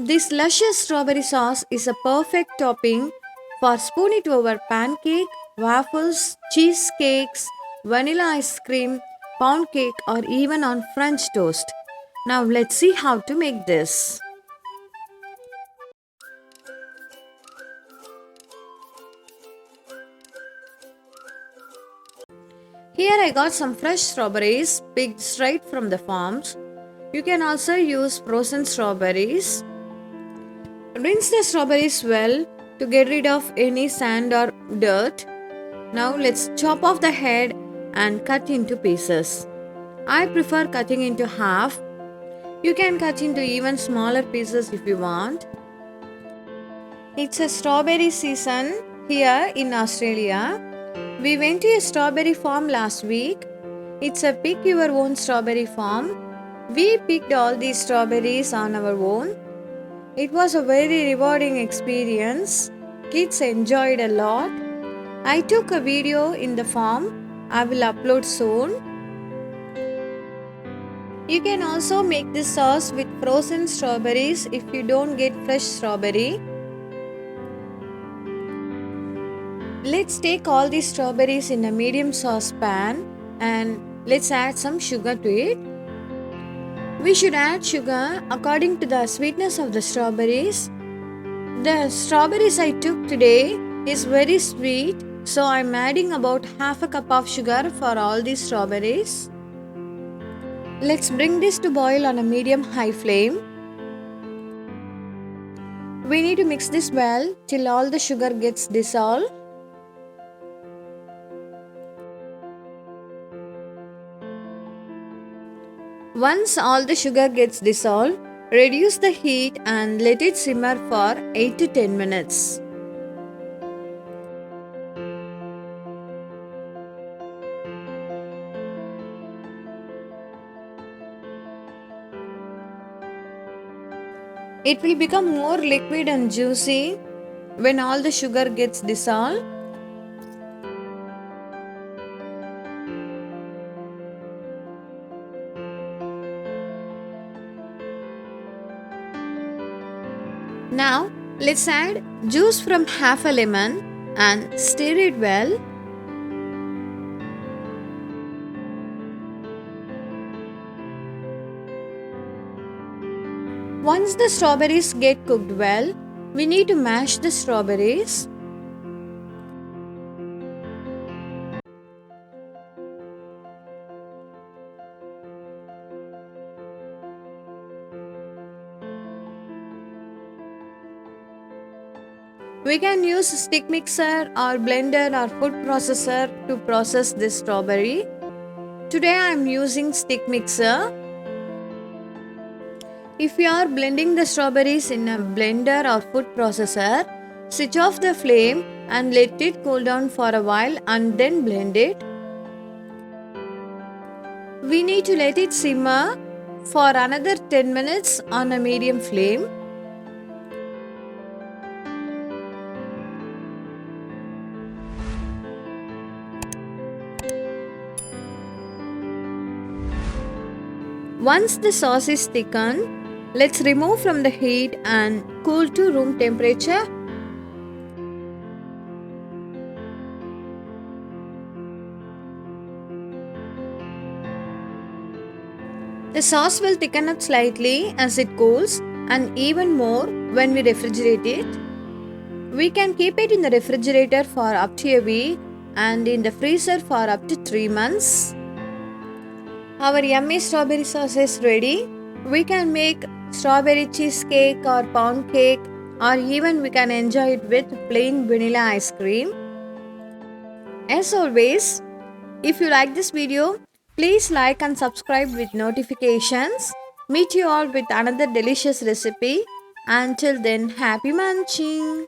This luscious strawberry sauce is a perfect topping for spoon it over pancake, waffles, cheesecakes, vanilla ice cream, pound cake, or even on French toast. Now let's see how to make this. Here I got some fresh strawberries picked straight from the farms. You can also use frozen strawberries. Rinse the strawberries well to get rid of any sand or dirt. Now let's chop off the head and cut into pieces. I prefer cutting into half. You can cut into even smaller pieces if you want. It's a strawberry season here in Australia. We went to a strawberry farm last week. It's a pick your own strawberry farm. We picked all these strawberries on our own. It was a very rewarding experience. Kids enjoyed a lot. I took a video in the farm. I will upload soon. You can also make this sauce with frozen strawberries if you don't get fresh strawberry. Let's take all these strawberries in a medium saucepan and let's add some sugar to it. We should add sugar according to the sweetness of the strawberries. The strawberries I took today is very sweet, so I'm adding about half a cup of sugar for all these strawberries. Let's bring this to boil on a medium-high flame. We need to mix this well till all the sugar gets dissolved. Once all the sugar gets dissolved, reduce the heat and let it simmer for 8 to 10 minutes. It will become more liquid and juicy when all the sugar gets dissolved. Now let's add juice from half a lemon and stir it well. Once the strawberries get cooked well, we need to mash the strawberries. We can use stick mixer or blender or food processor to process this strawberry. Today I am using stick mixer. If you are blending the strawberries in a blender or food processor, switch off the flame and let it cool down for a while and then blend it. We need to let it simmer for another 10 minutes on a medium flame. Once the sauce is thickened, let's remove from the heat and cool to room temperature. The sauce will thicken up slightly as it cools and even more when we refrigerate it. We can keep it in the refrigerator for up to a week and in the freezer for up to 3 months. Our yummy strawberry sauce is ready. We can make strawberry cheesecake or pound cake, or even we can enjoy it with plain vanilla ice cream. As always, if you like this video, please like and subscribe with notifications. Meet you all with another delicious recipe. Until then, happy munching!